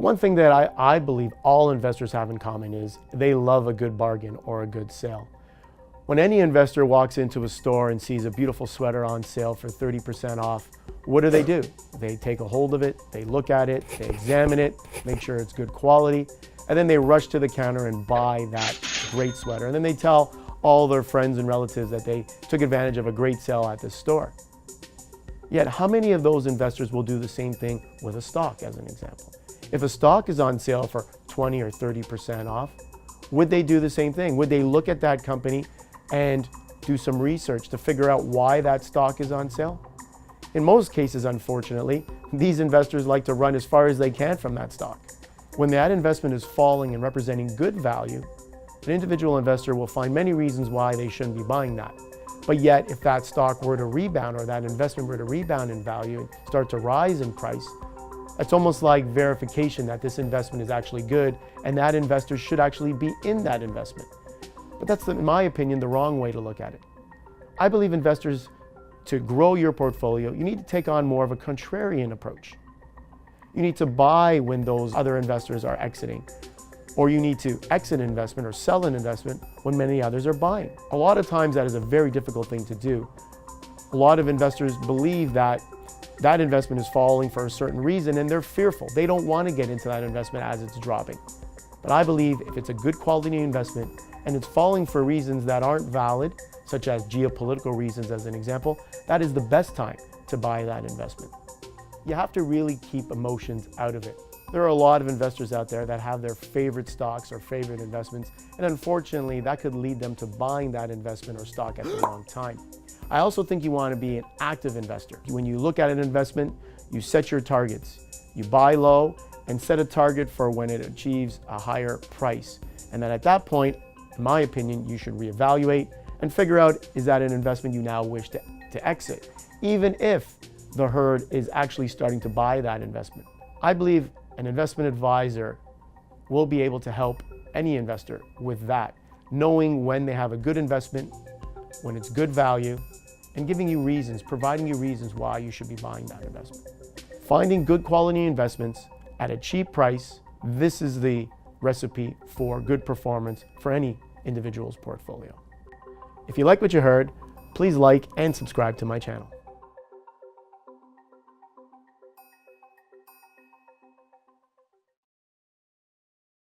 One thing that I believe all investors have in common is they love a good bargain or a good sale. When any investor walks into a store and sees a beautiful sweater on sale for 30% off, what do? They take a hold of it, they look at it, they examine it, make sure it's good quality, and then they rush to the counter and buy that great sweater. And then they tell all their friends and relatives that they took advantage of a great sale at this store. Yet, how many of those investors will do the same thing with a stock, as an example? If a stock is on sale for 20 or 30% off, would they do the same thing? Would they look at that company and do some research to figure out why that stock is on sale? In most cases, unfortunately, these investors like to run as far as they can from that stock. When that investment is falling and representing good value, an individual investor will find many reasons why they shouldn't be buying that. But yet, if that stock were to rebound or that investment were to rebound in value and start to rise in price, it's almost like verification that this investment is actually good and that investor should actually be in that investment. But that's, in my opinion, the wrong way to look at it. I believe investors, to grow your portfolio, you need to take on more of a contrarian approach. You need to buy when those other investors are exiting, or you need to exit an investment or sell an investment when many others are buying. A lot of times that is a very difficult thing to do. A lot of investors believe that that investment is falling for a certain reason and they're fearful. They don't want to get into that investment as it's dropping. But I believe if it's a good quality investment and it's falling for reasons that aren't valid, such as geopolitical reasons as an example, that is the best time to buy that investment. You have to really keep emotions out of it. There are a lot of investors out there that have their favorite stocks or favorite investments, and unfortunately that could lead them to buying that investment or stock at the wrong time. I also think you want to be an active investor. When you look at an investment, you set your targets. You buy low and set a target for when it achieves a higher price. And then at that point, in my opinion, you should reevaluate and figure out, is that an investment you now wish to exit, even if the herd is actually starting to buy that investment. I believe an investment advisor will be able to help any investor with that, knowing when they have a good investment, when it's good value, and giving you reasons, providing you reasons why you should be buying that investment. Finding good quality investments at a cheap price, this is the recipe for good performance for any individual's portfolio. If you like what you heard, please like and subscribe to my channel.